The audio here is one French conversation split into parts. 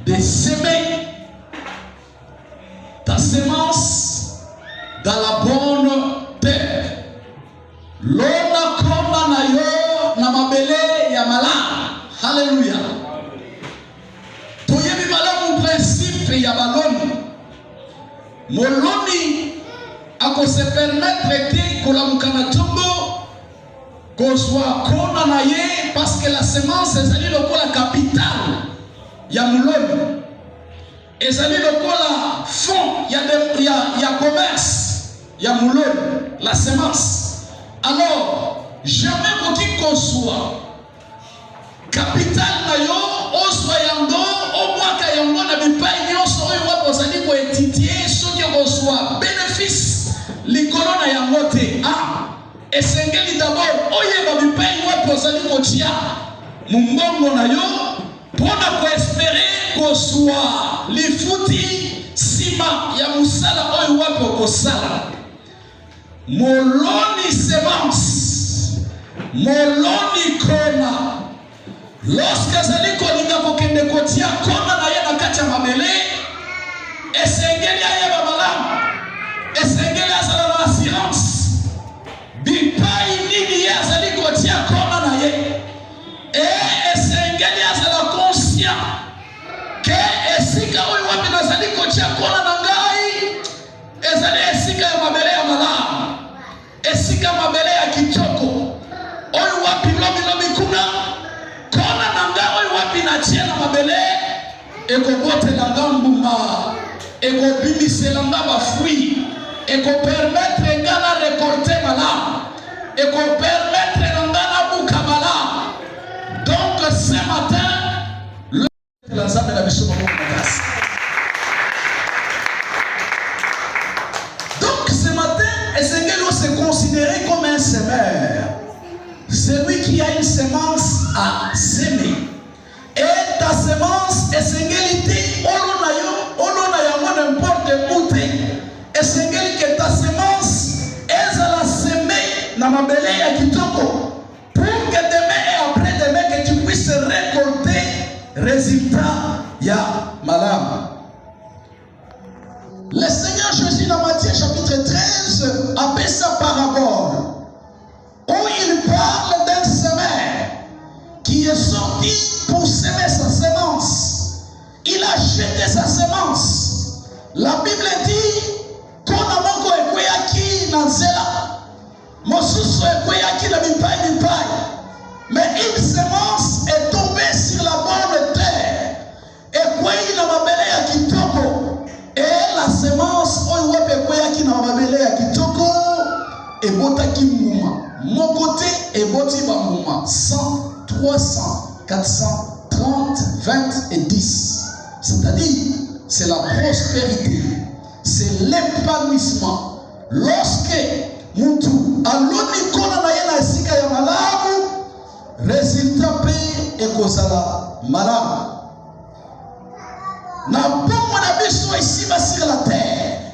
de semer ta semence dans la bonne terre. Lona koma na yo na mabele ya malamu. Haleluya. Toyebi malamu principe ya baloni. Moloni ako se permettre te kolamukana tumbo kozwa kona na ye parce que la semence ezali lokola capital ya muloni. Ezali lokola fond ya commerce ya muloni, la semence. Alors, jamais koki kozwa capital na yo oswa yango obwaka yango na bipai nyonso oyo wapo ozali koétudier soki okozwa bénéfice likolo na yango te. Esengeli d'abord oyeba bipai wapo ozali kotia mumbongo na yo mpona koespere kozwa lifuti nsima ya musala oyo wapo okosala. Moloni semence, moloni kona. Lorsque azali kolinga kokende kotia kona na ye na kati ya mabele, esengeli ayeba malamu, esengeli azala na assurance bipai nini ye azali kotia kona na ye, esengeli azala conscient ke esika oyo wapi nazali kotia kona na ngai ezali esika ya mabele ya malamu, esika mabele ya kitoko oyo wapi lobi kuna kona na nga oyo wapi natia na mabele ekobotela nga mbuma, ekobimisela nga bafruit, ekopermettre nga na récolter malamu, ekopermettre nga na buka malamu. Donc ce matin la nzambe na biso moko makasi. Donc ce matin esengeli se considérer comme un semeur, celui qui a une semence à semer. Et ta semence esengeli te olona yango n'importe où te. Esengeli que ta semence ezala semée na mabele ya kitoko pour que demain et après demain que tu puisses récolter résultat ya malamu. Le Seigneur Jésus dans Matthieu chapitre 13 appelle sa parabole où il parle d'un semeur qui est sorti pour semer sa semence. Il a jeté sa semence. La Bible dit qu'on a moko ekweyaki na nzela, mosusu ekweyaki na bipai. Mais une semence est tombée sur la bonne terre. Ekweyi na mabele ya kitoko. Et la semence oyo wapi ekweyaki na mabele ya kitoko ebotaki mbuma. Mon côté eboti ba mbuma 100, 300, 400, 30, 20 et 10. C'est-à-dire, c'est la prospérité, c'est l'épanouissement. Lorsque mutu aloni kona na yena esika ya malamu, résultat pe ekozala malamu. Na bomo na biso ici sur la terre,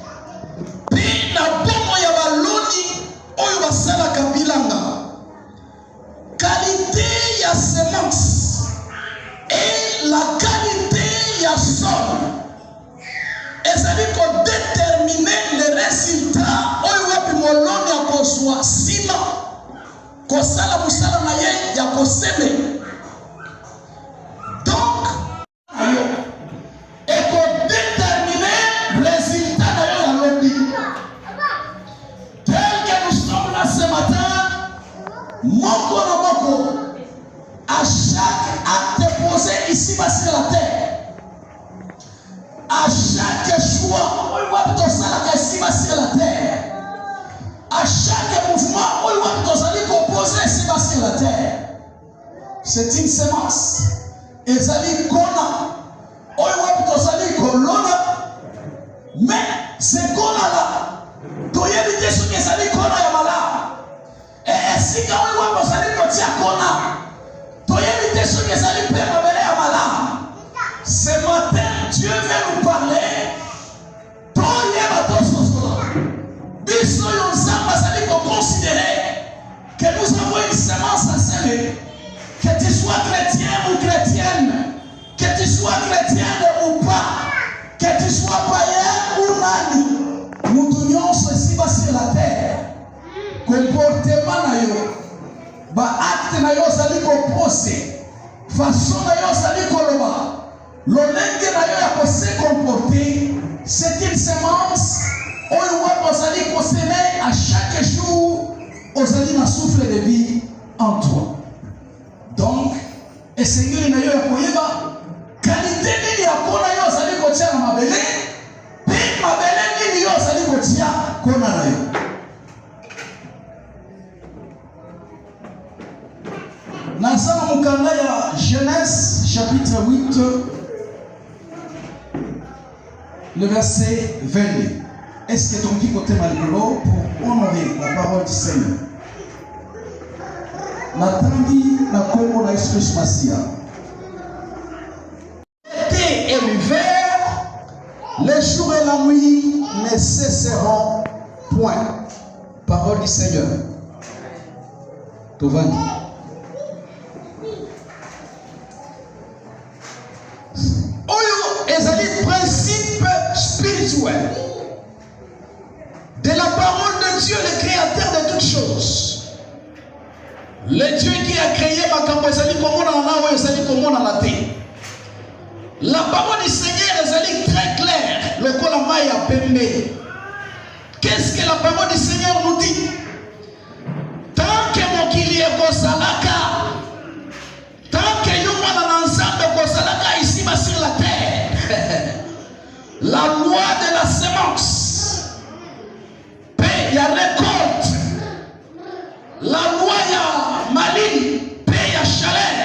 pe na bomo ya baloni oyo basalaka bilanga. Qualité ya semence et la qualité ya sol ezali ko déterminer le résultat oyo wapi moloni akozwa sima kosala musala na ye ya koseme. Donc ayo eko déterminer résultat na yo ya lobi. Tel que nous sommes là ce matin, moko na moko, à chaque acte posé ici bas sur la terre, à chaque choix où il va te ici bas sur la terre, à chaque mouvement où il va te composer ici bas sur la terre, c'est une semence. Ezali kona, où il va te kolona, mais c'est kona là, tu y as dit ce que ezali kona ya mala. Et si quand on voit que ça dit que tu as kona, tu as évité ce que ça dit père mabele ya mala. Ce matin, Dieu veut nous parler. Tu as évité ce que biso yo nzamba ça dit qu'on considérer que nous avons une semence à semer. Que tu sois chrétien ou chrétienne, que tu sois chrétienne ou pas, que tu sois païen ou nani, nous tenions ceci sur la terre. Comportement na yo, ba acte na yo sali ko pose, façon na yo sali ko loba, l'olenge na yo ya ko se comporter, c'est une semence. On sali ko semer à chaque jour, osali na souffle de vie en toi. Donc, essayez na yo ya koyeba qualité nini ya kona yo sali ko tia na mabele, pe mabele nini yo sali ko tia kona na yo. Nansana mukanda ya Genèse chapitre 8 le verset 22. Est-ce que ton qui côté malgré pour honorer la parole du Seigneur? Natandi na Congo na Esprit Masia. L'été et l'hiver, les jours et la nuit ne cesseront point. Parole du Seigneur. Tovani. Oyo ezali principe spirituel de la parole de Dieu, le créateur de toutes choses. Le Dieu qui a créé la parole du Seigneur est très claire. Le Kolamaya Pembe. Qu'est-ce que la parole du Seigneur nous dit? Tant que mon kili est Kosalaka, tant que Yumana ensemble Kosalaka ici sur la terre, la loi de la semence, paye la récolte, la loi ya maline, paye la chaleur,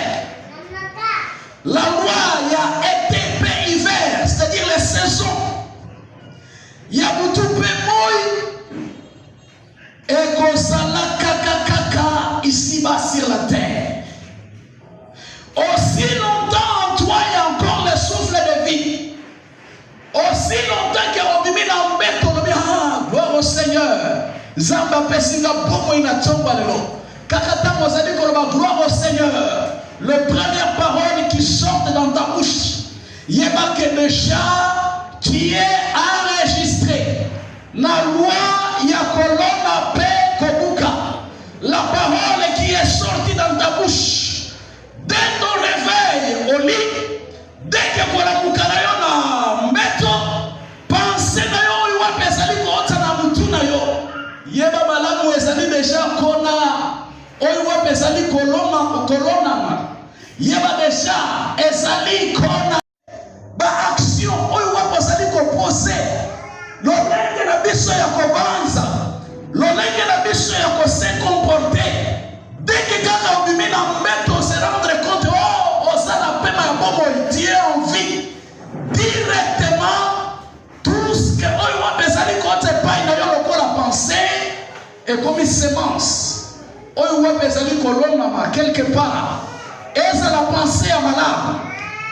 la loi ya été, paye hiver, c'est-à-dire les saisons. Il y a beaucoup de moi et Kosalaka kaka ici bas sur la terre. Aussi longtemps en toi il y a encore le souffle de vie. Aussi longtemps qu'il y a un dans le gloire au Seigneur. Zamba pesinga bomo ina tomba lelo. Kakata mozali koloba gloire au Seigneur. Les premières paroles qui sortent dans ta bouche. Yeba que déjà tu es enregistré. Na loi ya kolona pe kobuka. La parole qui est sortie dans ta bouche. Dès ton réveil au lit, dès que pour la mukanayo na meto, pensez na yo yuwa pesali koota na mutu na yo. Yeba malamu ezali déjà kona, oyuwa pesali kolona. Yeba déjà ezali kona. Ba action oyuwa pesali kopose. Lolenge na biso ya kobanza, lolenge na biso ya kose comporter. Dès que kaka obimi na meto se rendre compte, oh, ça la paix ma bobo, Dieu en vie. Directement, tout ce que oyuwa pesali kote pa ina yo loko la pensée et comme une semence. Oyuwa pesali kolona ma quelque part. Et ça la pensée à malade.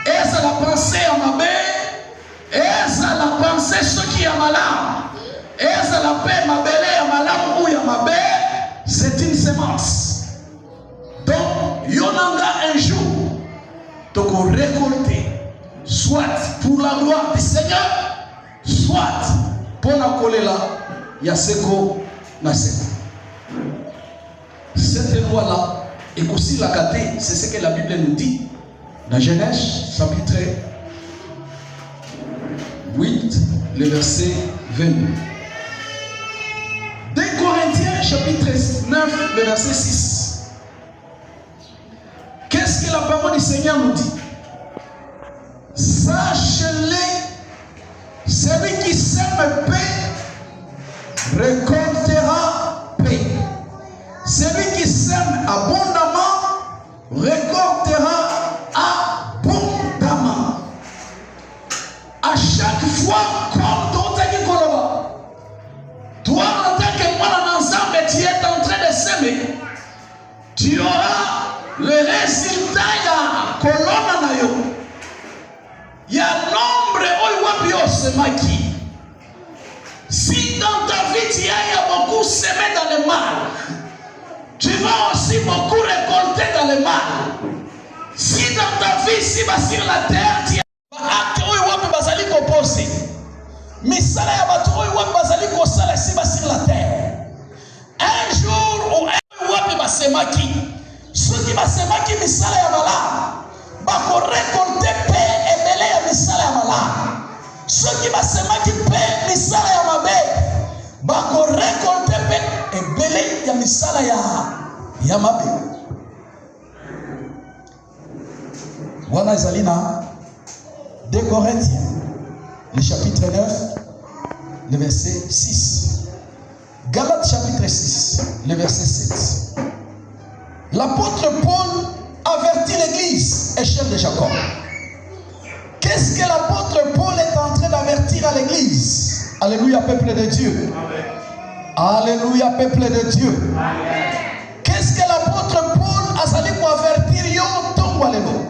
Et ça la pensée à ma belle. Et ça la pensée ce qui est malade. Et ça la paix ma belle à malade ou ya ma belle. C'est une semence. Donc, yonanga un jour, tu vas récolter, soit pour la gloire du Seigneur, soit pour la kolela, yaseko, naseko. Cette loi-là, et aussi la caté, c'est ce que la Bible nous dit. Dans Genèse, chapitre 8, le verset 22. 2 Corinthiens, chapitre 9, le verset 6. Qu'est-ce que la parole du Seigneur nous dit? Sache-le, celui qui sème paix récoltera paix. Celui qui sème abondamment récoltera abondamment. À chaque fois, comme d'autres qui collent, toi en tant que moi ensemble, tu es en train de s'aimer, tu auras le résultat ya kolona na yo. Ya nombre oiwapio semaki. Si dans ta vie tu as beaucoup semé dans le mal, tu vas aussi beaucoup récolter dans le mal. Si dans ta vie, si sur la terre, tu as bako récolter pe ebele ya misala ya mabe. Wana ezalina 2 Corinthiens, le chapitre 9, le verset 6. Galates chapitre 6, le verset 7. L'apôtre Paul avertit l'église et chef de Jacob. Qu'est-ce que l'apôtre Paul est en train d'avertir à l'église? Alléluia, peuple de Dieu. Amen. Alléluia, peuple de Dieu. Amen. Qu'est-ce que l'apôtre Paul a sali pour avertir yo tongwalelo?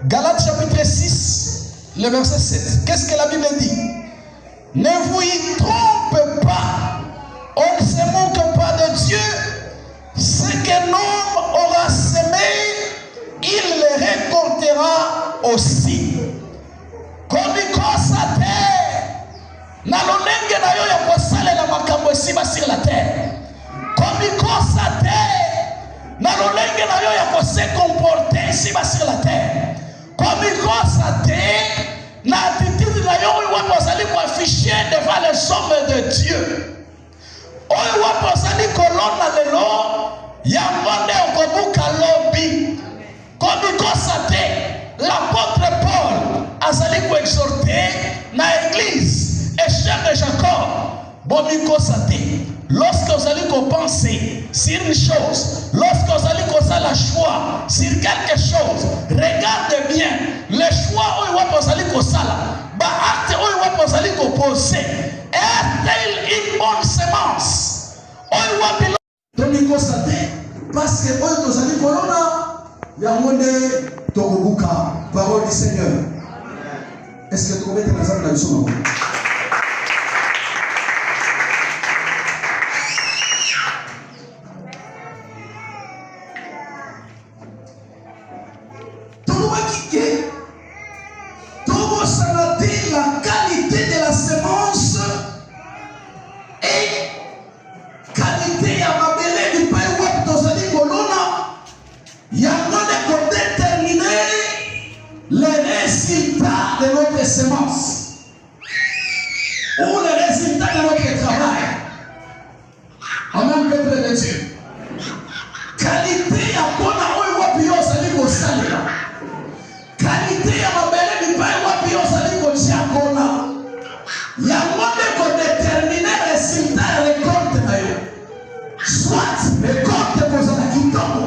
Galates chapitre 6, le verset 7. Qu'est-ce que la Bible dit? Ne vous y trompez pas. On ne se moque pas de Dieu. Ce qu'un homme aura semé, il le récoltera aussi. Comme il constate, na lonenge na yo ya kosala na makambo esiba sur la terre. Comme il constate, na lonenge na yo ya kose comporter esiba sur la terre. Comme il constate, na attitude na yo wa kosali ko afficher devant les hommes de Dieu. Oyo wa kosali kolona lelo ya monde okobuka lobby. Comme il constate, l'apôtre Paul a sali ko exhorter na église et chef de Jacob. Bon il constate, lorsque vous allez penser sur une chose, lorsque vous allez faire la choix sur quelque chose, regardez bien le choix où vous allez faire bah acte où vous allez poser. Est-il une bonne semence? Donc il constate parce que vous allez corona, il y a un monde tokobuka parole du Seigneur. Est-ce que vous trouvez que nous avons la leçon? La qualité de la semence et qualité à ma belle du pain web d'Ozali Kolona, il y a pour déterminer les résultats de notre semence ou les résultats de notre travail. Amen, peuple de Dieu. Qualité à Kona Oyo Ozali Kosalia. Qualité à ma belle du pain web Ozali Kochiakona. Il y a monde pour déterminer les résultats et les comptes d'ailleurs. Soit les comptes pour la kitoko.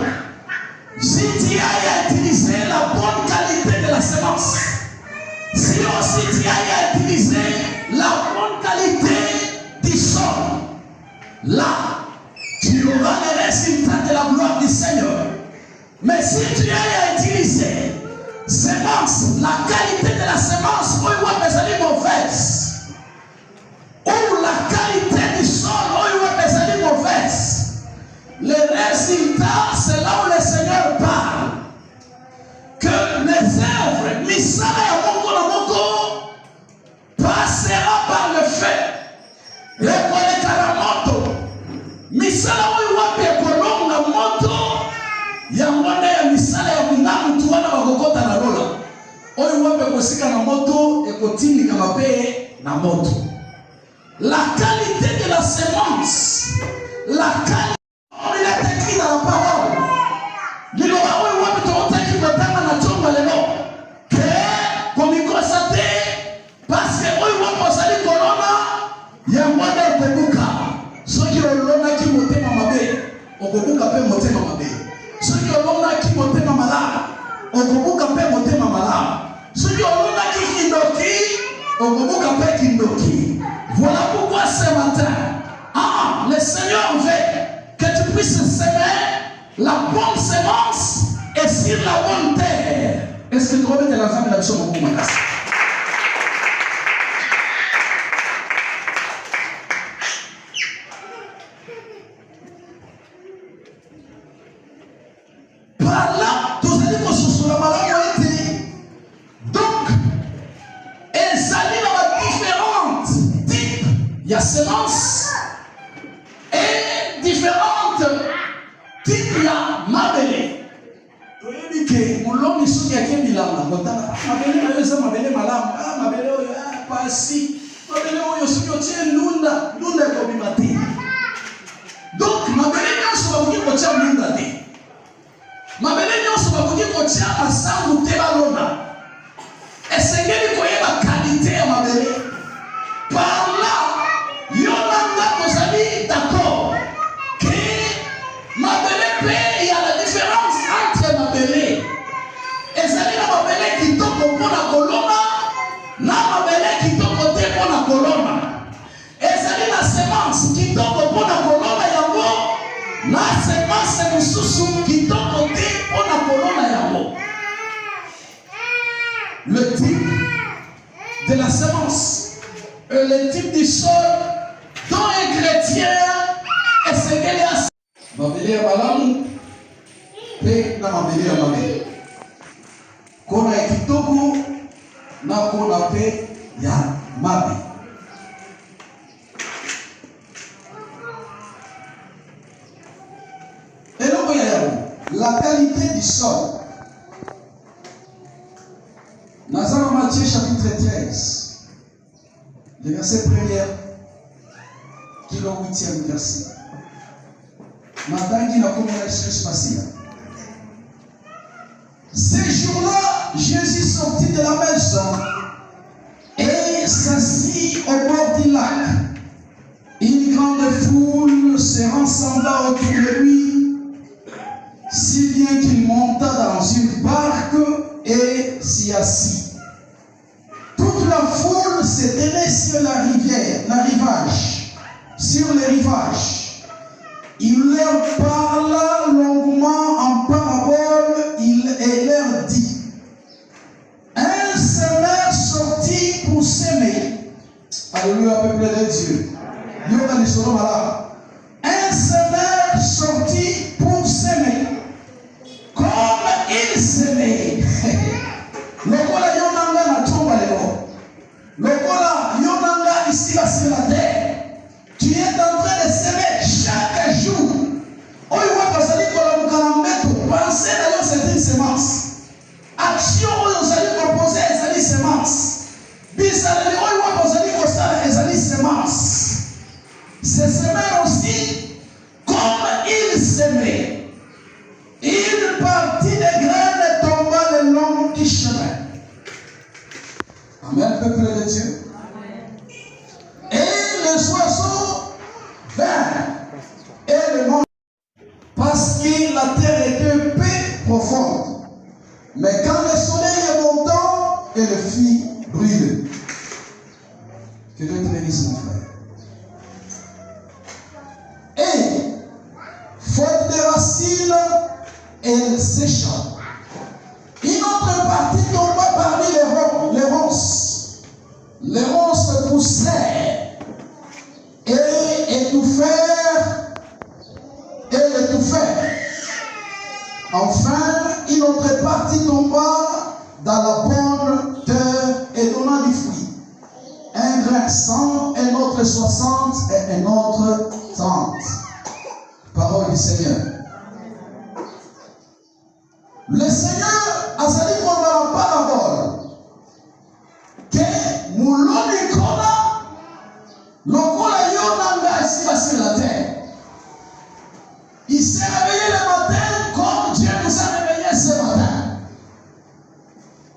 Si tu as utilisé la bonne qualité de la semence, si aussi tu as utilisé la bonne qualité du sol, là, tu auras les résultats de la gloire du Seigneur. Mais si tu as utilisé semence, la qualité de la semence, où est mauvaise, ou la qualité du sol, où est mauvaise, le résultat, c'est là où le Seigneur parle. Que les œuvres, Misala Moko, passera par le feu. Rekole Karamoto, Misala Wapi Kolonga Moto, Yamone ya Misala ya Mungamu tuwana wakokota na rola. Oyo wapi kosika na moto, ekotini kamape na moto. La qualité de la semence, la qualité, on est écrit dans la parole. Il y a un peu de temps que comme il constate, parce que il y a un moyen de bouca. Ceux qui ont l'honneur qui montent ma mabe, on peut peut monter ma mabe. Ceux qui ont l'honneur qui montent ma malade, on peut monter ma malade. Ceux qui ont l'honneur qui kindoki, on peut kindoki. Voilà pourquoi ce matin, le Seigneur veut que tu puisses semer la bonne semence et sur la bonne terre. Est-ce que tu remets de la femme de la mission au Koumakas? Par là, vous allez me soucier la maladie. Donc, et ça dit dans différentes types. Il y a semence et différentes types de mabele. Que mon l'homme est qui a qui est bilan. Mabele, mabele malam, mabele pas si. mabele oyo soki otie ndunda ekobima te. Donc mabele nyonso bakoki kotia ndunda te. Mabele nyonso bakoki kotia masangu te balona. Esengeli koyeba qualité ya mabele. Par là, yo nanga kozali d'accord que mabele pe il y a la différence entre mabele. Ezali na mabele kitoko mpona kolona na mabele kitoko te mpona kolona. Ezali na semence kitoko mpona kolona yango na semence mosusu kitoko te mpona kolona yango. Le type de la semence et le type du sol dont un chrétien est ce qu'elle a. Mabele ya malamu pe na mabele ya mabe. Kona ya kitoko na kona pe ya mabe. Et donc la qualité du sol. Dans Matthieu chapitre 13, le verset 1er, qui est le 8e verset. Matangi na komona Jésus Masia. Ces jours-là, Jésus sortit de la maison et s'assit au bord du lac. Une grande foule se rassembla autour de lui, si bien qu'il monta dans une barque et s'y assit. Toute la foule se tenait sur sur les rivages. Il leur parla longuement en parabole et leur dit: un semeur sortit pour s'aimer. Alléluia, peuple de Dieu. Un semeur sortit pour s'aimer. Comme il s'aimait. Lokola yonanga na tomba lelo. Lokola yonanga ici sur la terre. Tu es en train de s'aimer chaque jour. Oyo bazali kola mbeto. Pensez d'ailleurs c'est une semence. Action oyo zali proposer ezali semence. Bizarre oyo bazali kosala ezali semence. C'est s'aimer aussi comme il s'aimait. Il partit des graines et tomba le long du chemin. Amen, peuple de Dieu. Amen. Et les oiseaux vinrent et le mangèrent, parce que la terre était peu profonde. Mais quand le soleil est montant, elle fit brûler. Que Dieu te bénisse, mon frère. Et, faute de racines, elle sécha. Une autre partie tomba parmi les ronces. Les ronces poussèrent et étouffèrent. Enfin, une autre partie tomba dans la bonne terre et donna du fruit. Un grain 100, un autre 60 et un autre 30. Parole du Seigneur. Le Seigneur a sali pour la parabole que mouloni kona lokola yonanga ici sur la terre. Il s'est réveillé le matin comme Dieu nous a réveillé ce matin.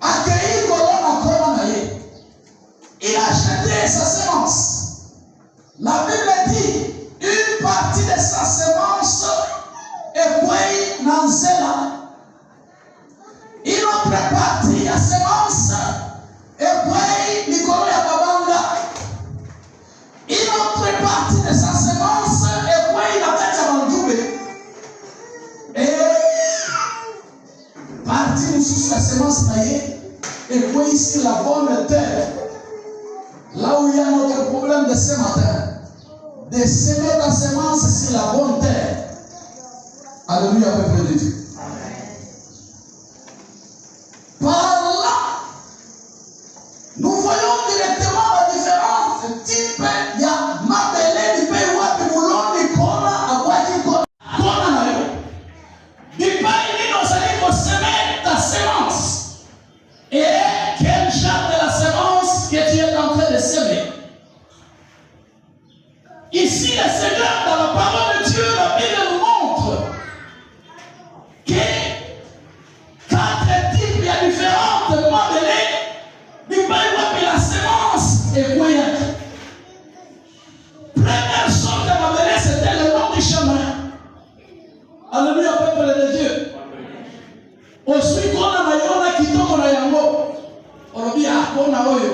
Accueilli kolona kona naye. Il a jeté sa semence. La Bible dit une partie de sa semence est quoi dans cela. Une autre partie ya semence est likolo ya babanga. Une autre partie de sa semence est la tête à mandjoube. Et partie sous la semence naïe est ici la bonne terre. Là où il y a notre problème de ce matin, de semer ta semence sur la bonne terre. Alléluia, peuple de Dieu. Par là, nous voyons directement la différence. Type, il y a mabele, du pays wapi mouloni kona, akwaki kona na yo. Du pays nous allons semer ta semence. Et quel genre de la semence que tu es en train de semer? pona oyo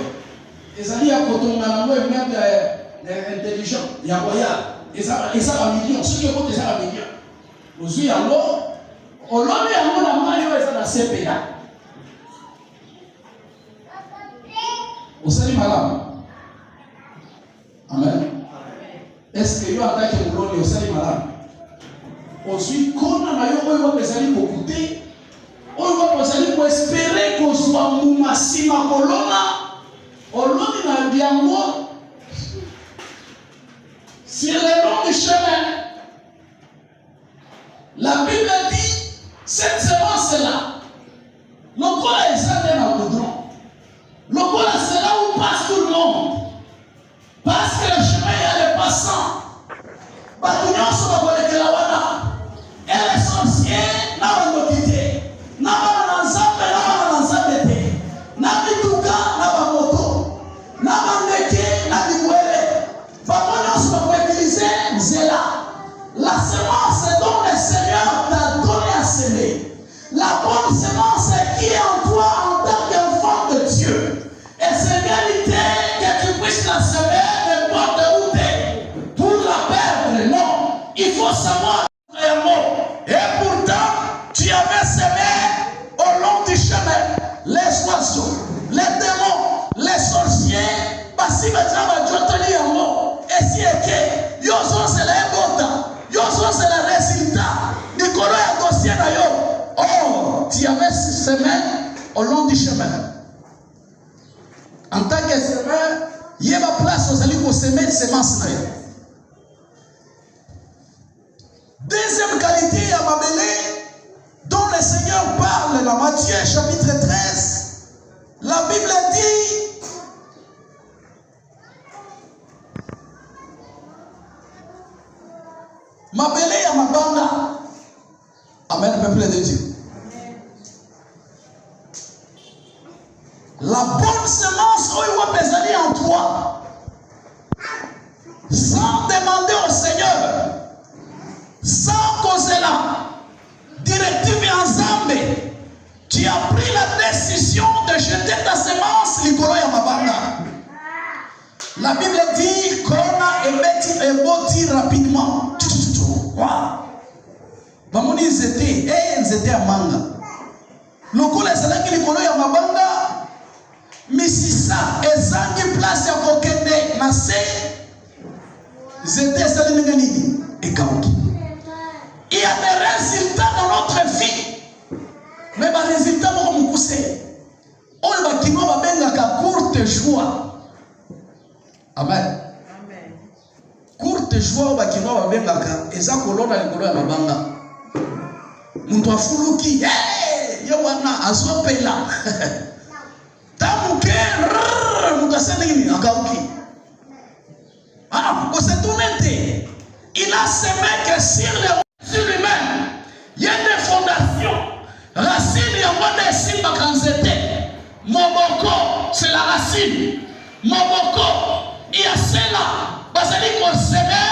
ezali ya kotonga na moi même intelligent ya royal eza ba million soki okote eza ba million ozwi yango oloni yango na mai oyo eza na sepela osali malamu. Amen. Est-ce que yo atake muloni osali malamu ozwi kona na yo oyo wapezali kokute oyo wapezali koespere kozwa mbuma nsima kolona oloni na yango sur le long du chemin. La Bible dit cette semence-là lokola ezali na goudron lokola c'est là où passe tout le monde parce que le chemin il y a les passants bato nyonso bakolekela wana et les sorciers na bandokite na bana na nzambe te na bituka na bamoto na bandeke na bibwele bango nyonso bakoutilize nzela. La semence dont le Seigneur t'a donné à semer, la bonne semence qui est en toi en tant qu'enfant de Dieu, et c'est mérité que tu puisses la semer n'importe où t'es pour la perdre. Non, il faut savoir les mots. Et pourtant, tu avais semé au long du chemin les oiseaux, les démons, les sorciers, parce que tu as dit en mot, et si que yozo c'est les bota, yozo c'est le résultat, Nicolas a dossier d'ailleurs. Oh, tu avais semé au long du chemin. En tant que semeur, il y a ma place aux alliés pour semer une semence. Deuxième qualité à Mabélé, dont le Seigneur parle dans Matthieu chapitre 13, la Bible dit Mabélé à Mabanda. Amen, peuple de Dieu. La bonne semence est en toi. Sans demander au Seigneur, sans causer la directive ensemble, tu as pris la décision de jeter ta semence, Nicolo Yamabanda. La Bible dit qu'on a émoti rapidement. Wow. Ils étaient à Manga. Le collège est Nicolo Yamabanda. Mais si ça, ils ont place à Kokende, ils étaient et Kaoki. Il y a des résultats dans notre vie. Mais les résultats vont nous pousser. On va faire courte joie. Amen. Courte joie, on va faire et ça, colonne à l'école à la banda. Muntu afuluki, hey, yawana azopela. Tamuke, mutaseni akauki. Ah, c'est tout net. Il a semé que sur lui-même, il y a des fondations. Racine, il y a des simba quand c'était. Moboko, c'est la racine. Moboko, il y a celle-là. Basali qu'on semé,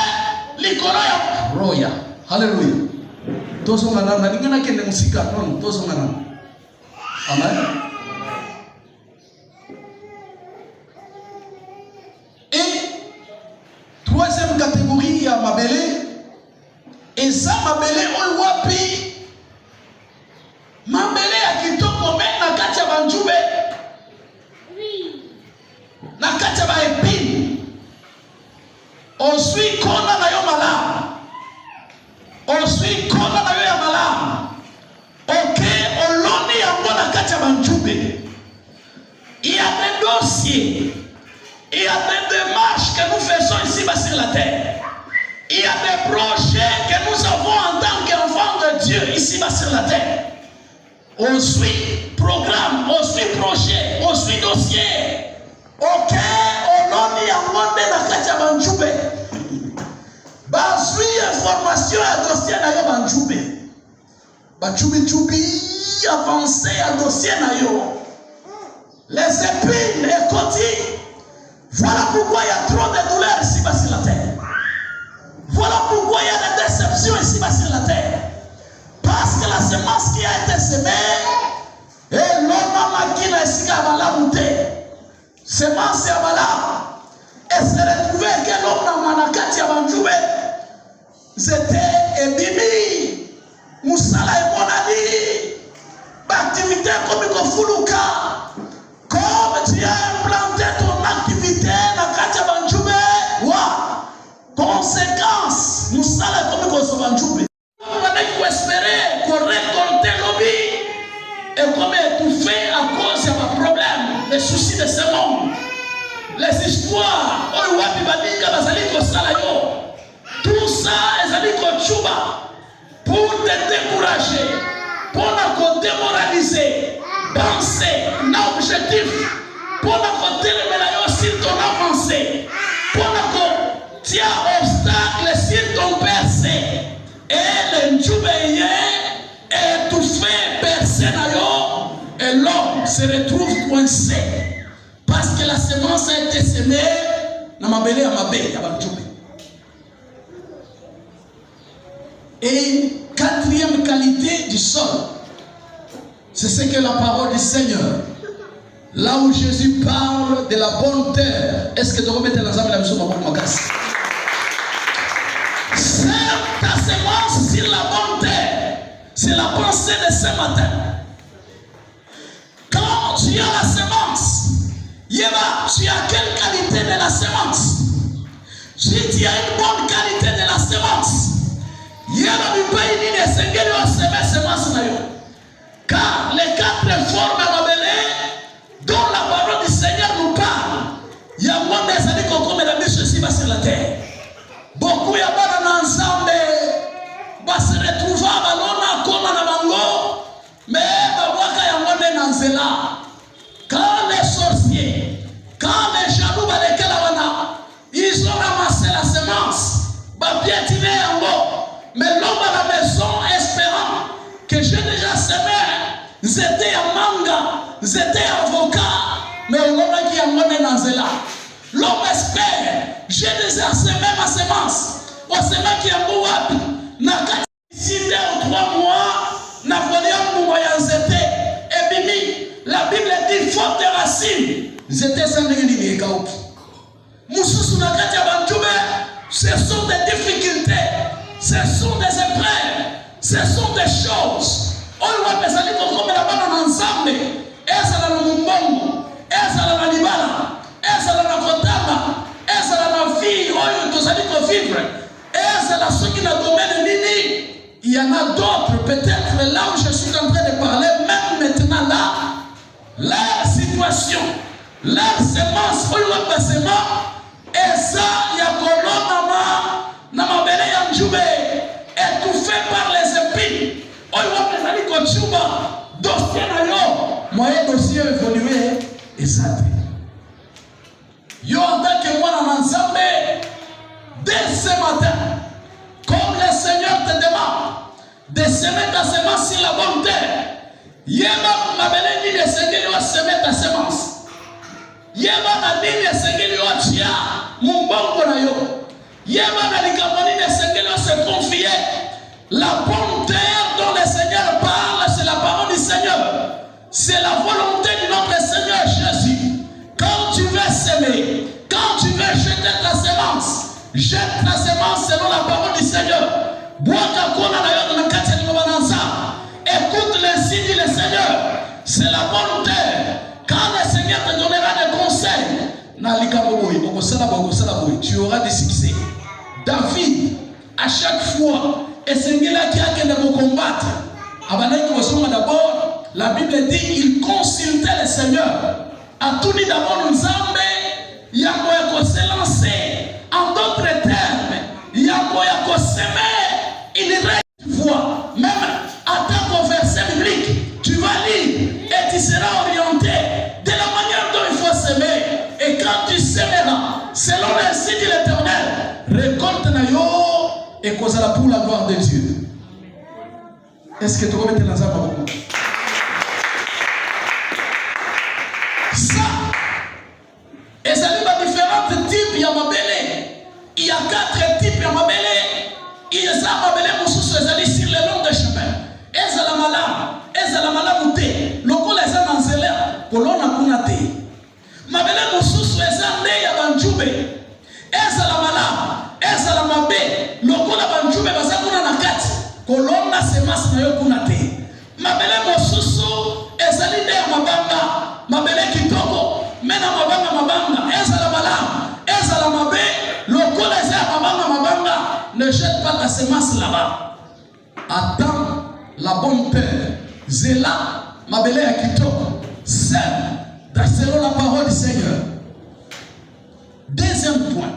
l'ikoroya. Roya. Alléluia. Tous on a la ningana qui ne musique non, tous on a. Amen. Et troisième catégorie, il y a Mabélé. Et ça, Mabélé, on le voit puis. Mabélé a quitté comme na katia banjube. Oui. Na katia ba épine. On suit kona na yo malam. On suit kona na yo ya malam. Ok, on l'oni ya na katia banjube. Il y a des dossiers. Il y a des démarches que nous faisons ici sur la terre. Il y a des projets que nous avons en tant qu'enfants de Dieu ici sur la terre. On suit programme, on suit projet, on suit dossier. Ok, on a mis en monde la katia banjube. Bah, suit information à dossier na yo banjube. Bah, chubi avancer à dossier na yo. Les épines, les cotilles. Voilà pourquoi il y a trop de douleurs ici sur la terre. Voilà pourquoi il y a des déceptions ici sur la terre. Parce que la semence qui a été semée, et l'homme qui n'a ici qu'à la monter. semence ya Balaam. Et se retrouver que l'homme dans Manakati à Banjoube, c'était Ebimi, Moussala et Monadi, l'activité comme Kofuluka, comme tu as implanté ton activité dans Katia Banjoube, conséquence, Moussala comme Kosobanjoube. On espérer qu'on récolte l'objet et qu'on étouffer à cause de vos problèmes, les soucis de ce monde. Les histoires, tout ça, pour te décourager, pour te démoraliser, penser, un objectif, pour te démoraliser sur ton avancée, pour que tu as obstacle sur ton percé, et le Djoubéien est étouffé, percé, et l'homme se retrouve coincé. Parce que la semence a été semée dans ma belle à ma belle. Et quatrième qualité du sol, c'est ce que la parole du Seigneur, là où Jésus parle de la bonne terre. Est-ce que tu remets dans la maison de ma casse? Sème ta semence sur la bonne terre. C'est la pensée de ce matin. Quand tu as la semence, Yéba, tu as quelle qualité de la semence? Si tu as une bonne qualité de la semence, Yéba, tu peux y dire Seigneur, tu as semé semence. Car les quatre formes à dont la parole du Seigneur nous parle, il y a moins des années qu'on commet la mission sur la terre. Beaucoup y a pas ensemble, va se retrouver à Balona, comme à Nabango, mais Babouaka y a moins des là. Quand les sorciers, quand les jaloux, ils ont ramassé la semence, mais l'homme à la maison espérant que j'ai déjà semé, j'étais à manga, j'étais avocat, mais l'homme qui a monté dans cela. L'homme espère, j'ai déjà semé ma semence, au semé qui est mouab, n'a qu'à ici 2 ou 3 mois, n'a volé un moyen zété, et bimi. La Bible dit faute de racines. J'étais sans déguiser Kaouk. Moussous na Katia Banjoube, ce sont des difficultés, ce sont des épreuves, ce sont des choses. On va penser comme la banane ensemble. Et ça dans le Mumbongo, et ça dans la Libana, et ça dans la Kotama, et ça dans la vie, on nous a dit qu'on vivre. Et ça dans ceux qui n'ont domaine Nini. Il y en a d'autres, peut-être là où je suis en train de parler, même maintenant là. Leur situation, leur semence, et ça, il y a Nama Bele Yanjoube, étouffé par les épines. Dossier moyen dossier évolué et ça. Yo en tant que moi dans l'ensemble, dès ce matin, comme le Seigneur te demande de semer ta semence sur la bonne terre. Yéba mabele ni le Seigneur va semer ta semence. Yéba na ni le Seigneur va tia mumbongo na yo. Yéba na likamoni le Seigneur va se confier. La bonne terre dont le Seigneur parle, c'est la parole du Seigneur. C'est la volonté de notre Seigneur Jésus. Quand tu veux semer, quand tu veux jeter ta semence, jette ta semence selon la parole du Seigneur. Écoute le signe du Seigneur. C'est la volonté. Quand le Seigneur te donnera des conseils, tu auras des succès. David, à chaque fois, et Seigneur qui a qu'à nous combattre. D'abord, la Bible dit il consultait le Seigneur. À tout dit d'abord nous il y a moyen de se lancer. En d'autres termes, il y a moyen de semer. Il voit, même à ta verset biblique, tu vas lire et tu seras orienté de la manière dont il faut semer. Et quand tu semeras, selon l'insigne de l'Éternel, récolte na yo et causera pour la gloire de Dieu. Est-ce que tu vas mettre dans un moment? Ça, et ça y a différents types, il y a ma belle. Il y a 4 types, il y a ma belle. Il y a ma belle, mon sous sur le long de chemin. Et ça la malade, mouté. Le col est un ancelaire, colonne à Kunate. Ma belle, mon sous semence là-bas. Attends la bonne terre. Zéla, ma belle à Kito. Sème, selon la parole du Seigneur. Deuxième point.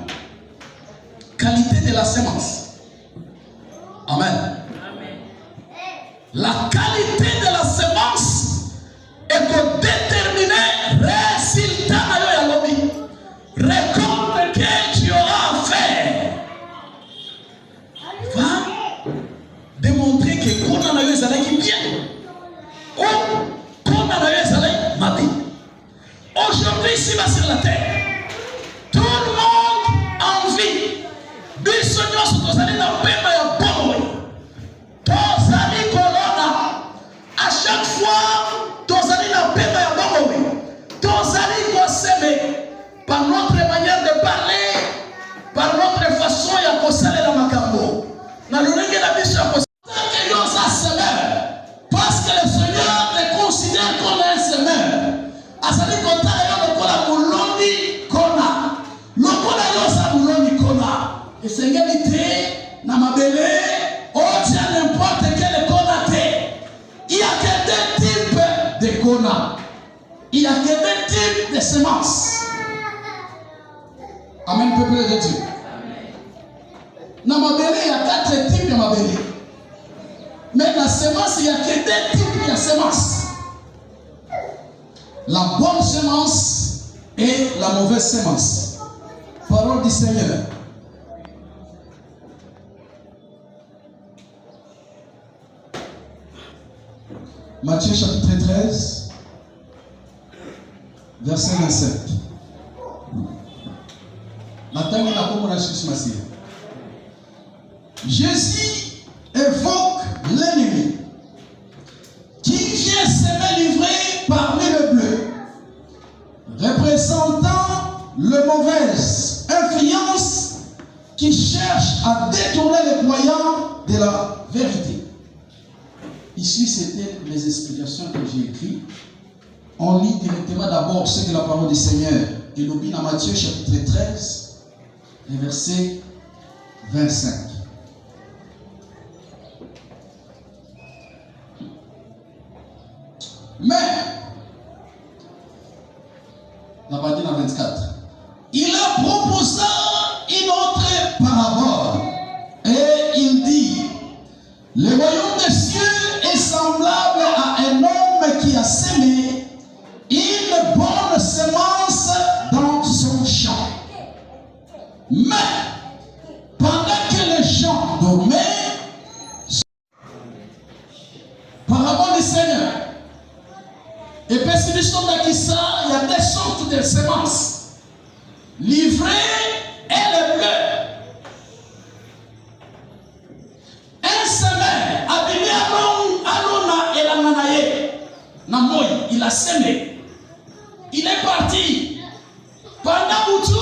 Qualité de la semence. Amen. La qualité de la semence est pour déterminer le résultat à l'objet. Récolte que tu auras à faire. Va démontrer que qu'on a eu ça bien ou qu'on a eu ça mal. Aujourd'hui, ici sur la terre, tout le monde a envie. Bisognos tous allés dans le pays et bon. Tous allés corona. À chaque fois, tous allés dans le pays et bon. Tous allés consommer par notre manière de parler, par notre façon de consommer la macambo. Dans le ring de la mission, parce que le Seigneur te considère comme un semeur. Asali kota yo kola muloni kona. Lokola yo sa muloni kona. Et Seigneur na mabele, otia n'importe quel kona te. Il y a que deux types de kona. Il y a que deux types de semences. Amen, peuple de Dieu. Na mabele, il y a quatre types de mabele. Mais la semence, il y a que deux types de semences. La bonne semence et la mauvaise semence. Parole du Seigneur. Matthieu chapitre 13, verset 27. Jésus évoque l'ennemi qui vient se livrer parmi le bleu, représentant le mauvaise influence qui cherche à détourner les croyants de la vérité. Ici, c'était les explications que j'ai écrites. On lit directement d'abord ce que la parole du Seigneur est lobby dans Matthieu chapitre 13, les versets 25. Mais, la partie dans 24, il a proposé une autre parabole et il dit: le royaume des cieux est semblable à un homme qui a semé une bonne semence dans son champ. Mais, pendant que les gens dormaient, parabole du Seigneur. Et parce que nous sommes dans ça, il y a des sortes de semences. Livrées et le bleu. Un semeur, abîmé Alona et la Nanaye, Namoy, il a semé. Il est parti. Pendant Boutou,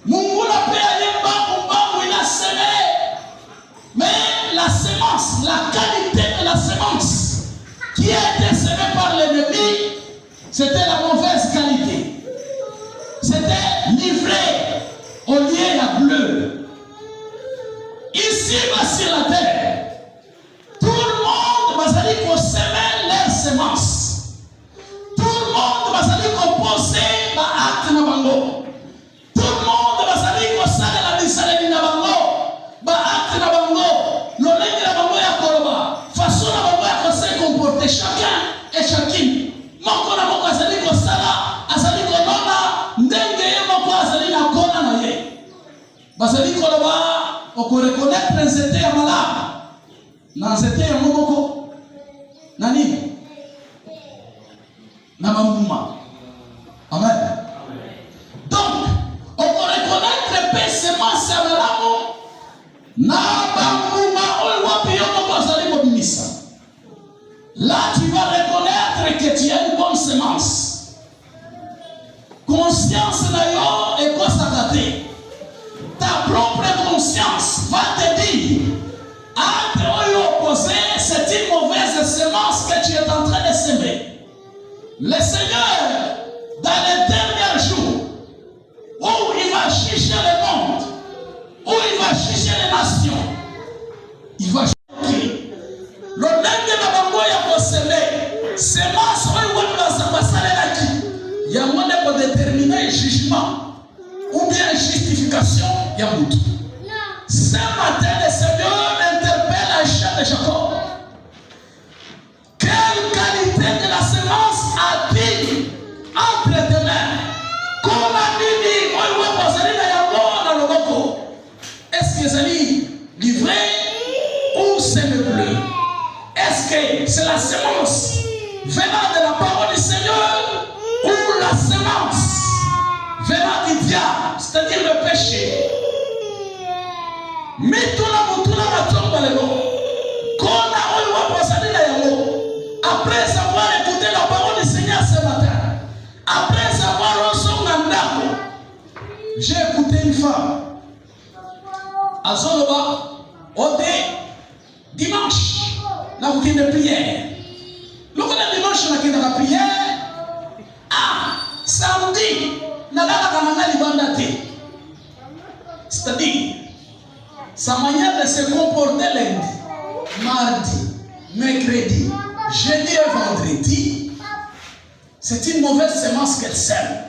Mungula Péayemba, il a semé. Mais la semence, la qualité de la semence qui a été semée par l'ennemi, c'était la mauvaise qualité. C'était livré au lieu de bleu. Ici, sur la terre, tout le monde va aller semer leurs semences. Tout le monde va aller poser ma acte na bango. Tout le monde va aller poser la misale na bango. Ba acte na bango. L'olé na bango ya koloba. Façon na bango ya se comporter chacun et chacune. Moko na moko azali ko sala, azali ko nona, ndenge ye moko azali na kona na ye. Bazali koloba oko reconnaître nzete ya malamu. Na nzete ya moko nani? Na mambuma. Amen. Donc, oko reconnaître pe semence ya malamu na bambuma oyo wapi yo moko azali ko bimisa. Là, tu vas reconnaître que tu as une bonne semence. Conscience d'ailleurs est constatée. Ta propre conscience va te dire, entre opposé, c'est une mauvaise semence que tu es en train de semer. Le Seigneur, dans les derniers jours, où il va chercher le monde, où il va chercher les nations, bien jugement ou bien justification, il y a beaucoup. Ce matin, le Seigneur interpelle Aïcha de Jacob. Quelle qualité de la semence a-t-il entre tes mains? Est-ce que c'est livré ou c'est le bleu? Est-ce que c'est la semence venant de la parole du Seigneur ou la semence venant du diable, c'est-à-dire le péché? Après avoir écouté la parole du Seigneur ce matin, après avoir reçu un âme, j'ai écouté une femme à Zoloba, au dimanche, na bouquet de prière. Le dimanche, na kenda la prière. Ah, samedi, na la kananga libandate. C'est-à-dire, sa manière de se comporter lundi, mardi, mercredi, jeudi et vendredi, c'est une mauvaise semence qu'elle sème.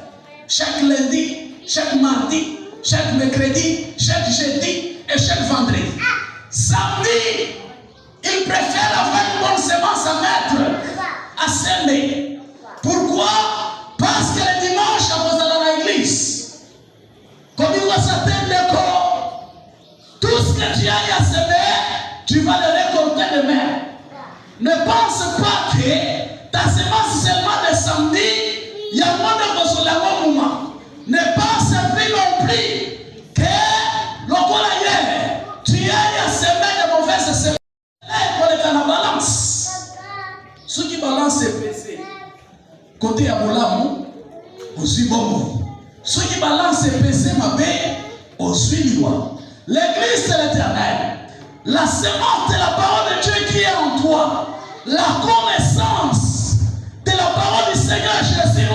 Chaque lundi, chaque mardi, chaque mercredi, chaque jeudi et chaque vendredi. Samedi, il préfère avoir une bonne semence à mettre, à semer. Pourquoi? Parce que le dimanche, on va dans l'église. Comme il voit certains décors, tout ce que tu as à semer, tu vas le récolter demain. Ne pense pas que ta semence seulement de samedi, il y a moins de besoin de moment. Ne pense plus non plus que tu as à semer de mauvaises semences. Pour les balance. Ceux qui balancent c'est pesé. Côté à Bolamou, au Zubomo. Ceux qui balancent c'est pesé, ma paix, au Zuliwa. L'église c'est l'éternel. La semence de la parole de Dieu qui est en toi. La connaissance de la parole du Seigneur Jésus.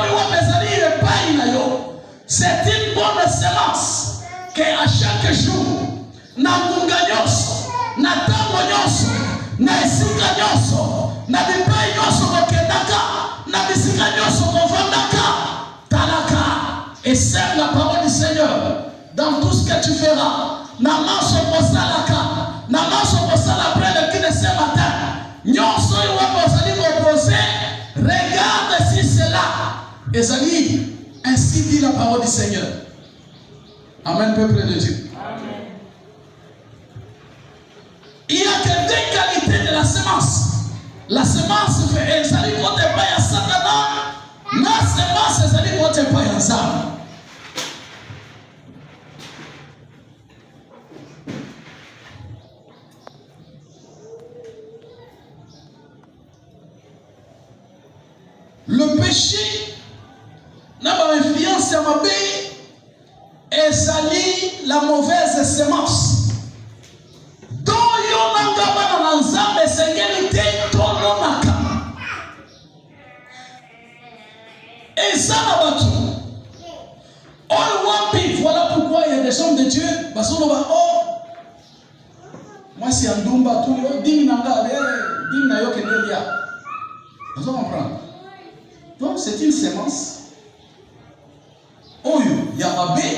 C'est une bonne semence que à chaque jour, na munga nyoso, na tango nyoso, na esika nyoso, na bipai nyoso kokendaka, na bisika nyoso kovandaka, talaka, et sème la parole du Seigneur dans tout ce que tu feras. Na manso kosalaka, na manso kosala près de qui de ce matin. Nyoso iwa kosali m'opposer, regarde si c'est là. Ezali, ainsi dit la parole du Seigneur. Amen, peuple de Dieu. Amen. Il y a que deux qualités de la semence. La semence fait elle s'allie pour te payer à Satan. La semence s'allie pour te payer à Zam. Le péché n'a pas influence à ma vie et salit la mauvaise semence. Donc, il y a un ensemble de sécurité, tout le monde. Et ça n'a pas tout. Voilà pourquoi il y a des hommes de Dieu. Moi, c'est un Dumba, tout le monde. Vous comprenez? Donc, c'est une semence. Oyo ya mabe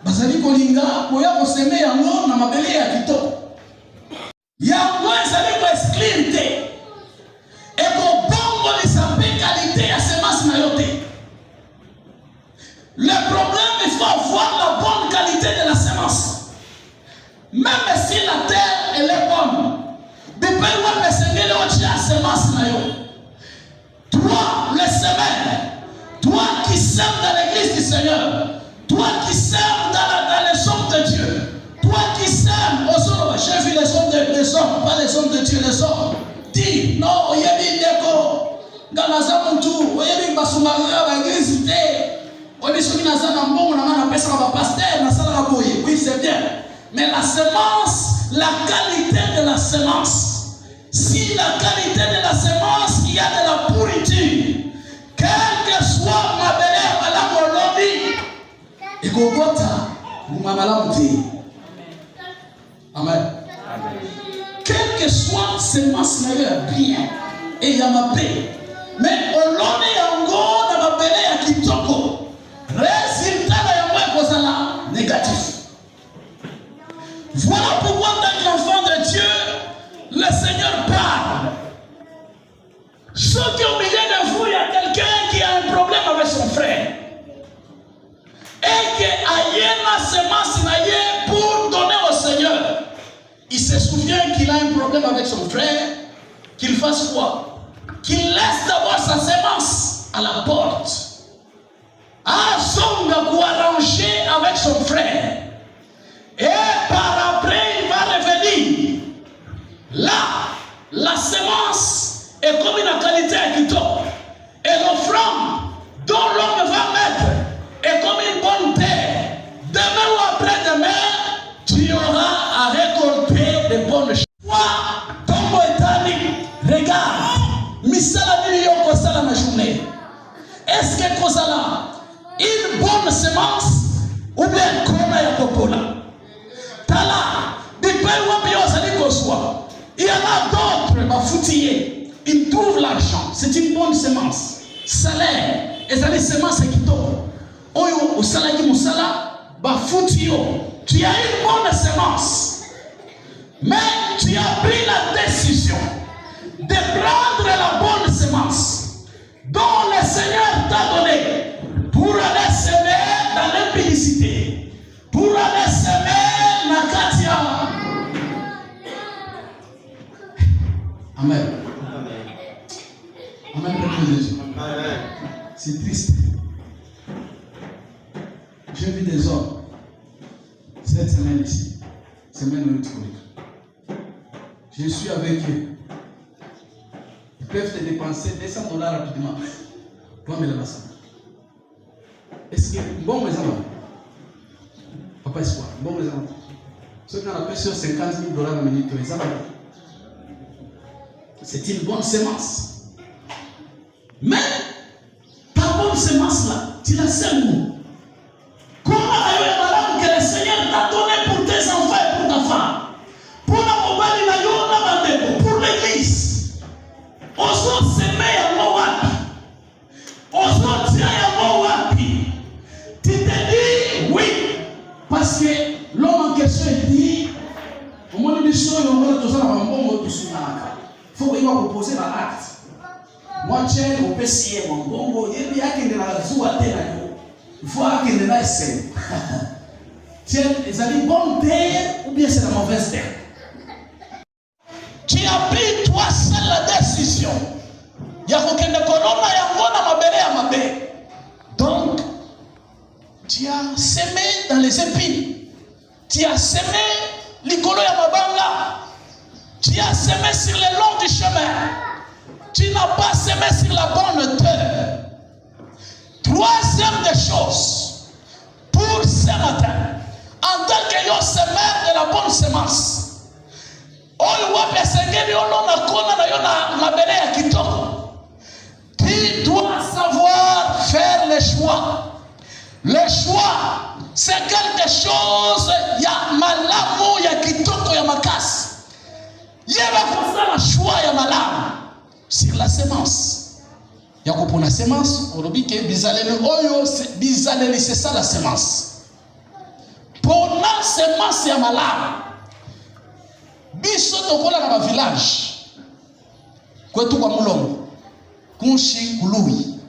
bazali kolinga koya koseme yango na mabele ya kitoko yango ezali ko exclure te et ko bongo lisambe qualité ya semence na yo te. Le problème, il faut avoir la bonne qualité de la semence. Même si la terre elle est bonne, bipel wa pesengele o chia semence na yo. Toi le semaine, toi qui sèmes dans l'église du Seigneur, toi qui sèmes dans les hommes de Dieu, toi qui sèmes aux hommes, j'ai vu les hommes, pas les hommes de Dieu, les hommes. Dis, non, il y a des décors, dans la Zamontu, il y a des basumari à l'église, on dit que on a pasteur, oui, c'est bien. Mais la semence, la qualité de la semence, si la qualité de la semence, il y a de la pourriture, quel que soit ma belle, madame Olobi, et Gogota, vous m'avez. Amen. Quel que soit semence, bien, et il y a ma paix. Mais Olobi, en gros, dans ma belle, à Kitoko, semence pour donner au Seigneur. Il se souvient qu'il a un problème avec son frère, qu'il fasse quoi? Qu'il laisse d'abord sa semence à la porte. Ah, son gars pour arranger avec son frère. Et par après, il va revenir. Là, la semence est comme une qualité à Kitoko. Et l'offrande dont l'homme va mettre est comme une bonne terre. Demain ou après-demain, tu auras à récolter de bonnes choses. Tombo etali, regarde, misala nini yoko sala ma journée. Est-ce que kozala une bonne semence ou bien kona ya kopola? Tala, bipai wapi yosali koswa. Il y en a d'autres, ma foutillé. Ils trouvent l'argent. C'est une bonne semence. Salaire. Et ça les semences qui tombent. Oyo, au salaki musala, ba foutillé. Tu as une bonne semence. Mais tu as pris la décision de prendre la bonne semence dont le Seigneur t'a donné pour aller semer dans l'impudicité, pour aller semer dans Katia. Amen. Amen. Amen. C'est triste. J'ai vu des hommes cette semaine ici, semaine de notre collègue. Je suis avec eux. Ils peuvent te dépenser $200 rapidement. Toi, mais là-bas. Est-ce que bon, mes amis, papa espoir, bon, mes amis, ceux qui ont appelé sur $50 000 la minute, les amis, c'est une bonne semence. Mais ta bonne semence là, tu la sèmes où? Comment que le Seigneur t'a donné pour tes enfants et pour ta femme? Pour la mobile, pour l'église. Osons s'aimer à Moabi. Osons tirer à Moabi. Tu te dis oui. Parce que l'homme en question dit au moins de choses, on va tout ça dans un bon mot. Il faut qu'il va proposer l'acte. Moi, tiens, au PCM, mon bon, il y a qui est la zoua terre. Il faut qu'il est là, c'est. Tiens, les amis, bonne terre ou bien c'est la mauvaise terre. Tu as pris toi seul la décision. Il y a aucun de colonna, il y a ma belle. Donc, tu as semé dans les épines. Tu as semé l'icolo ya mabanga. Tu as semé sur le long du chemin. Tu n'as pas semé sur la bonne terre. Troisième des choses, pour ce matin, en tant que semeur de la bonne semence, tu dois savoir faire le choix. Le choix, c'est quelque chose, il y a malamu, il y a kitoko, il y a makas. Il y a un choix, il y a malamu. Sur la semence. Il y a pour la semence, on dit que bizaleli, c'est ça la semence. Pour la semence, il y a malamu. Biso tokola na ba village. Kwetu kwa mulongo. Kunshi kului.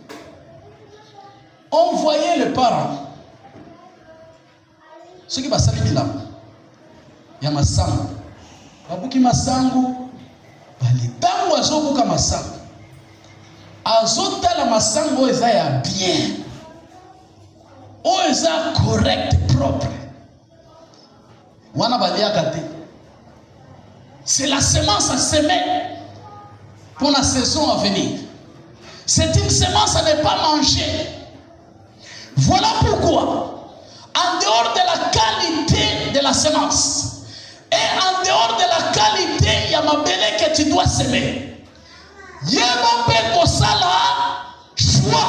On voyait les parents. Ceux qui basali bilamu. Ya masango. Babuki masango. Bali tango azobuka masango. Azota la masango eza ya bien. O eza correct, propre. Wana balia kate. C'est la semence à semer pour la saison à venir. C'est une semence à ne pas manger. Voilà pourquoi, en dehors de la qualité de la semence et en dehors de la qualité, il y a ma belle que tu dois semer. Il y a mon choix.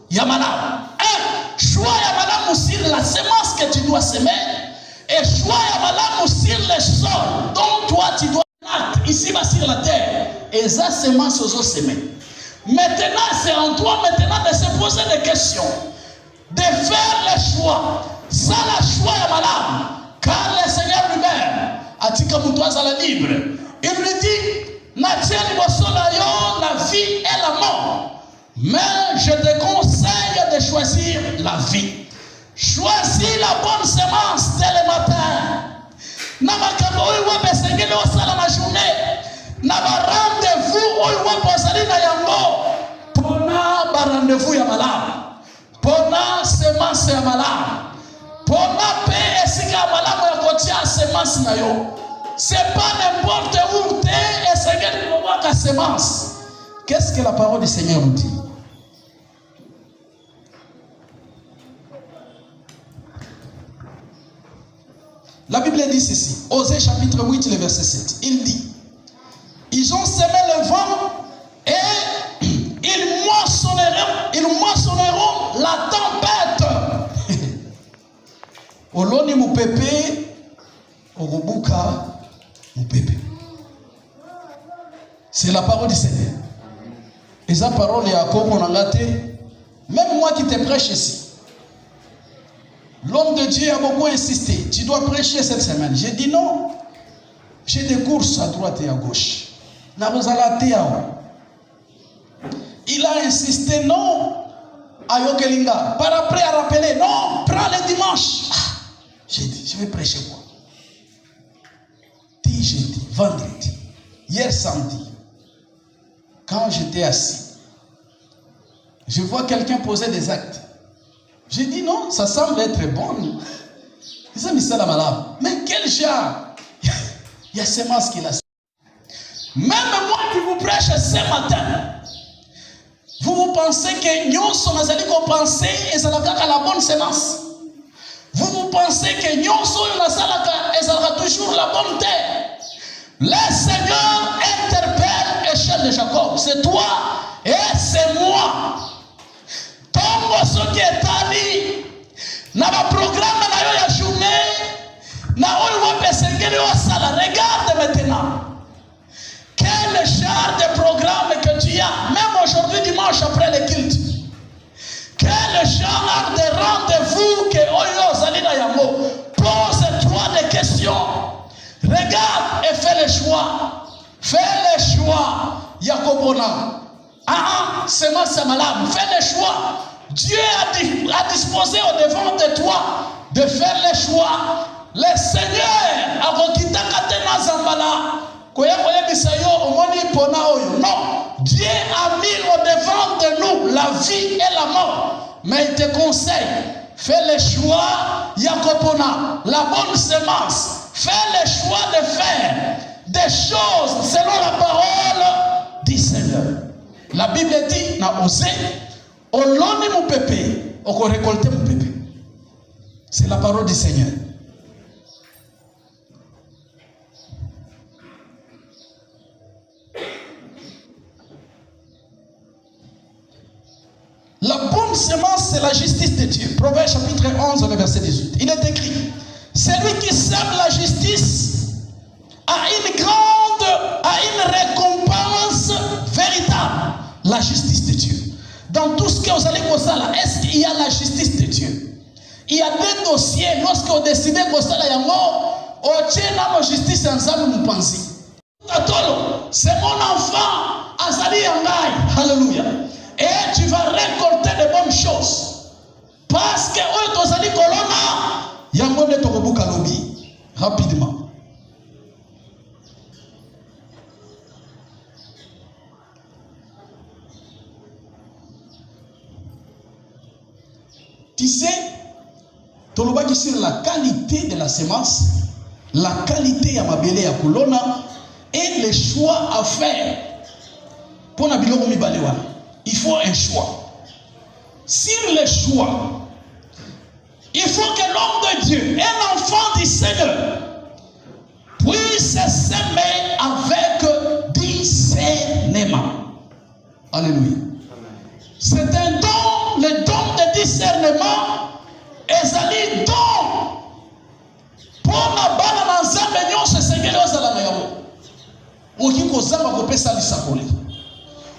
Il y a madame. Un choix, il y a madame aussi la semence que tu dois semer. Et choix ya malamu sur le sol dont toi tu dois être ici bas sur la terre. Et ça semence aux semer. Maintenant c'est en toi maintenant de se poser des questions, de faire le choix. Ça le choix ya malamu, car le Seigneur lui-même a dit que vous dois aller libre. Il lui dit la vie et la mort. Mais je te conseille de choisir la vie. Choisis la bonne semence dès le matin. Na makambo oyo wapesengeli osala na journée. Na ba rendez-vous oyo waposali na yango. Pona ba rendez-vous ya malamu. Pona semence ya malamu. Pona pe esika ya malamu ya kotia semence na yo. C'est pas n'importe où tu es et Seigneur qui voit ta semence. Qu'est-ce que la parole du Seigneur nous dit? La Bible dit ceci, Osée chapitre 8, le verset 7. Il dit, ils ont semé le vent et ils moissonneront la tempête. Oloni mupepe, orubuka mupepe. C'est la parole du Seigneur. Et sa parole est à quoi on a gâté. Même moi qui te prêche ici. L'homme de Dieu a beaucoup insisté. Tu dois prêcher cette semaine. J'ai dit non. J'ai des courses à droite et à gauche. Il a insisté non. Ayokelinga. Par après à rappeler non. Prends le dimanche. J'ai dit je vais prêcher quoi? Jeudi, vendredi, hier samedi, quand j'étais assis, je vois quelqu'un poser des actes. J'ai dit non, ça semble être bon. Ils ont mis ça la malade. Mais quel genre? Il y a semence qui l'a. Même moi qui vous prêche ce matin, vous pensez que nous sommes pensés et ça n'a qu'à la bonne semence. Vous pensez que nous sommes toujours la bonne terre. Le Seigneur interpelle l'échelle de Jacob. C'est toi et c'est moi. Tombe ce qui est dit. Dans le programme de la journée, regarde maintenant. Quel genre de programme que tu as, même aujourd'hui dimanche après le culte. Quel genre de rendez-vous que Oyo Zalina Yamo. Pose-toi des questions. Regarde et fais le choix. Fais le choix. Yakobona. C'est moi, c'est malade. Fais le choix. Dieu a disposé au devant de toi de faire le choix. Le Seigneur a requitté Katena Zambala. Non. Dieu a mis au devant de nous la vie et la mort. Mais il te conseille. Fais le choix. Yakobona. La bonne semence. Fais le choix de faire des choses selon la parole du Seigneur. La Bible dit, na osé, oloni mon pépé, on récolter mon pépé. C'est la parole du Seigneur. La bonne semence, c'est la justice de Dieu. Proverbe chapitre 11, le verset 18. Il est écrit, celui qui sème la justice a une récompense véritable. La justice de Dieu. Dans tout ce que vous allez voir là, est-ce qu'il y a la justice de Dieu? Il y a des dossiers, lorsque vous décidez de ça là, on tient la justice ensemble, vous pensez. C'est mon enfant, Azali Yangai. Alléluia. Et tu vas récolter de bonnes choses. Parce que eux, Azali Kolona, Yango ne Tokobuka Lobi. Rapidement. Tu sais, Tolobaki sur la qualité de la semence, la qualité à Mabele ya Kolona et les choix à faire. Pour Nabiloko Mibalewa, il faut un choix. Sur les choix, il faut que l'homme de Dieu, un enfant du Seigneur, puisse s'aimer avec discernement. Alléluia. C'est un don, le don de discernement, et ça dit don. Pour la balle dans un million, c'est ce que nous allons. Okiko zamba kopesa lisakole.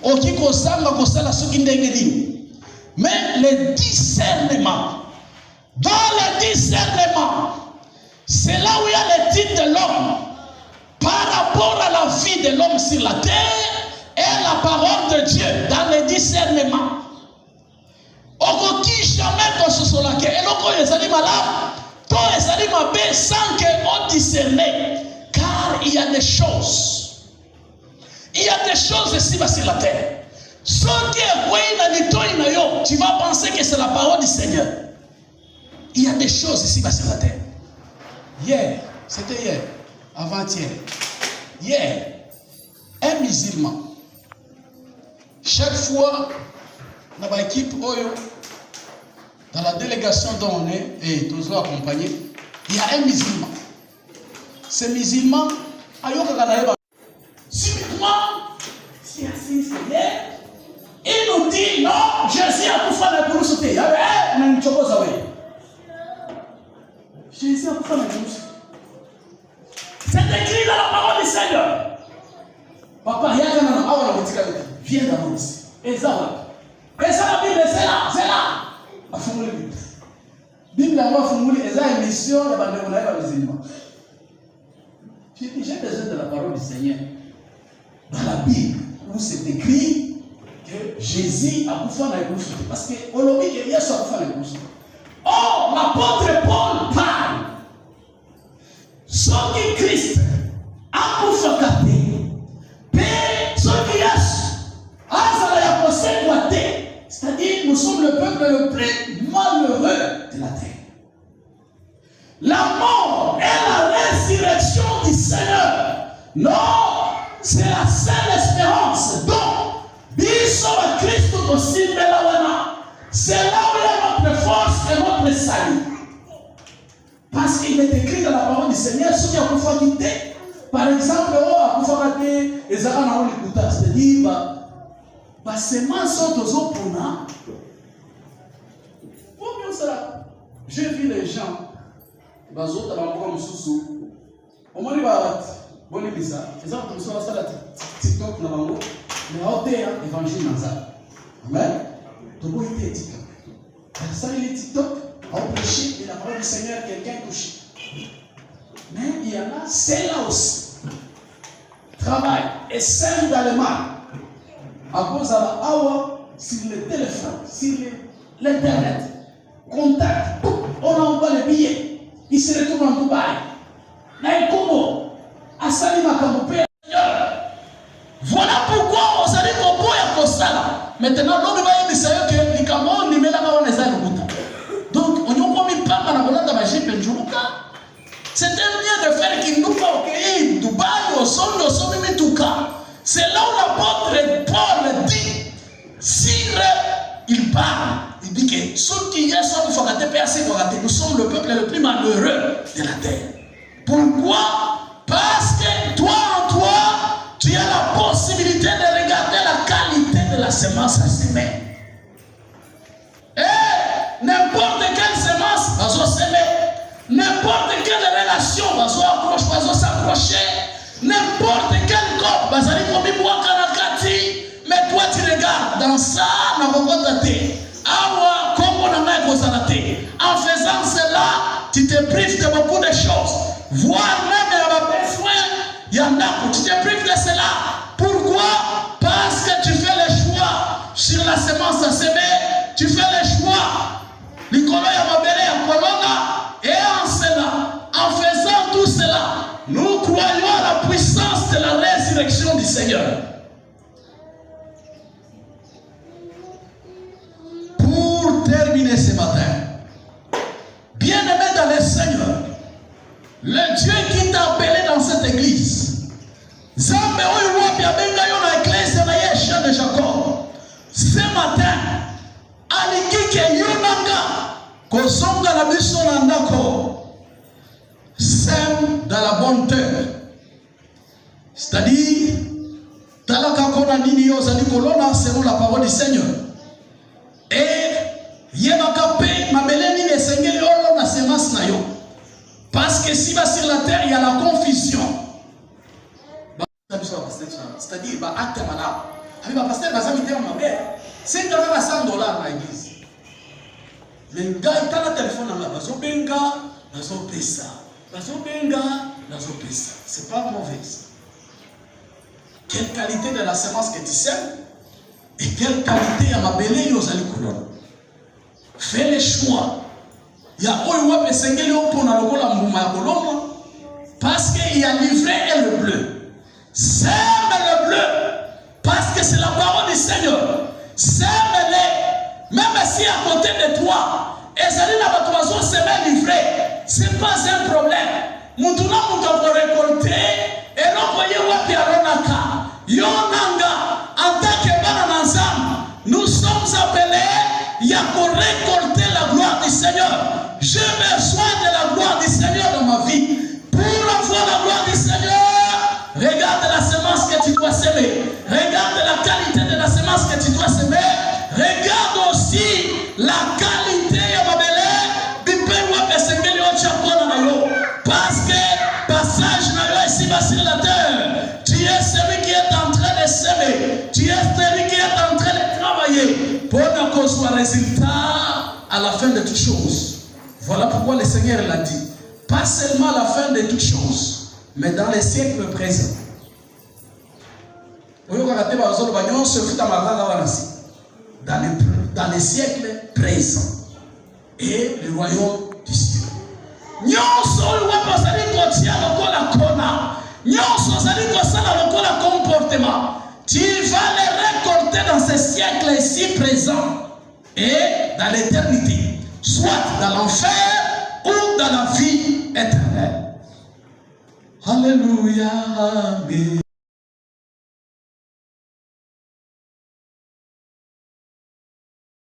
Okiko zamba kosala soki ndengeli. Mais le discernement, dans le discernement, c'est là où il y a le titre de l'homme par rapport à la vie de l'homme sur la terre et la parole de Dieu dans le discernement. Okoki jamais kososola ke eloko ezali malamu to ezali mabe sans que on discerne, car il y a des choses. Il y a des choses ici-bas sur la terre. Ce qui est vrai dans l'itoï na yo, tu vas penser que c'est la parole du Seigneur. Il y a des choses ici-bas sur la terre. Hier, c'était hier, avant-hier. Hier, un musulman, chaque fois, dans l'équipe Oyo, dans la délégation dont on est, et toujours accompagné, il y a un musulman. Ce musulman, subitement, il nous dit non, Jésus a tout fait pour nous sauter. Jésus a tout fait pour nous sauter. C'est écrit dans la parole du Seigneur. Papa, viens d'abord ici. Et ça, la Bible, c'est là, c'est là. La Bible, c'est une émission de la musulman. J'ai besoin de la parole du Seigneur. Dans la Bible, où c'est écrit que Jésus a fait la bouche. Parce que aujourd'hui, il y a ça fait la bouche. Oh, l'apôtre Paul parle. Ce qui Christ a fait, ce qui est, c'est-à-dire nous sommes le peuple le plus malheureux de la terre. La mort et la résurrection du Seigneur, non, c'est la seule espérance. Donc, Christ aussi, c'est là où est notre force et notre salut. Parce qu'il est écrit dans la parole du Seigneur, ceux qui ont pu quitter, par exemple, c'est-à-dire, j'ai vu les gens, TikTok, évangile. Amen. Ça, il est TikTok, on prêche et la parole du Seigneur, quelqu'un touché. Mais il y en a, c'est là aussi. Travail et sème dans le mal. À cause de la awa, sur le téléphone, sur l'internet, contact, on envoie les billets. Il se retourne en Dubaï. Naïkomo, Asali Makamopé. Voilà pourquoi on s'est dit qu'on peut y accoster. Maintenant, l'homme va y dire que les Cameroun, les Mélama, on les a le. Donc, on y a mis pas mal à voler dans ma Jeep et Djourouka. C'est un lien de faire qu'il nous faut qu'il Dubaï, au sol, mais tout cas. C'est là où l'apôtre Paul dit, s'il il parle, il dit que ceux qui y sont nous sommes le peuple le plus malheureux de la terre. Pourquoi? Parce que toi en toi, tu as la possibilité de regarder la qualité de la semence à semer. Et n'importe quelle semence va semer, n'importe quelle relation va s'accrocher, n'importe quel corps va s'accrocher, mais toi tu regardes dans ça, en faisant cela, tu te prives de beaucoup de choses, voire même à ma besoin. Il y en a où tu te prives de cela. Pourquoi? Parce que tu fais le choix sur la semence à semer. Tu fais le choix. Et en cela, en faisant tout cela, nous croyons à la puissance de la résurrection du Seigneur. Pour terminer ce matin, bien-aimé dans le Seigneur, le Dieu qui t'a appelé dans cette église, Zambe oyo abenga yo na église na Yesha de Jacob. Ce matin, aliki ke yonanga kozonga na biso na ndako. Sème dans la bonne terre. C'est-à-dire, talaka kona nini yo zali kolona selon la parole du Seigneur. Et yebaka pe mabele nini esengeli olo na semence na yo. Parce que si va sur la terre, il y a la confusion. C'est-à-dire, acte malade. Avec le pasteur, c'est $100 dans l'église. Les gars, ils ont le téléphone là. C'est pas mauvais. Quelle qualité de la semence que tu sèmes et quelle qualité à ma belle aux alicolons. fais le choix. Il y a Oiwa Pesengeli pour la Kolombo parce qu'il y a l'ivraie et le bleu. Sème le bleu parce que c'est la parole du Seigneur. Sème-les, même si à côté de toi, et ça dit la batoison semer l'ivraie, ce n'est pas un problème. Moutuna Moutoko récolter et l'envoyer Wapi Aronaka. Yonanga, en tant que bon ensemble, nous sommes appelés à récolter la gloire du Seigneur. J'ai besoin de la gloire du Seigneur dans ma vie. Pour avoir la gloire du Seigneur, regarde la semence que tu dois semer. Regarde la qualité de la semence que tu dois semer. Regarde aussi la qualité de ma belle. Parce que passage ici sur la terre, tu es celui qui est en train de semer. Tu es celui qui est en train de travailler pour qu'on soit résultat à la fin de toutes choses. Voilà pourquoi le Seigneur l'a dit. Pas seulement à la fin de toutes choses, mais dans les siècles présents. Dans les siècles présents. Et le royaume du ciel. Tu vas les récolter dans ces siècles ici présents et dans l'éternité, soit dans l'enfer ou dans la vie éternelle. Alléluia. Amen.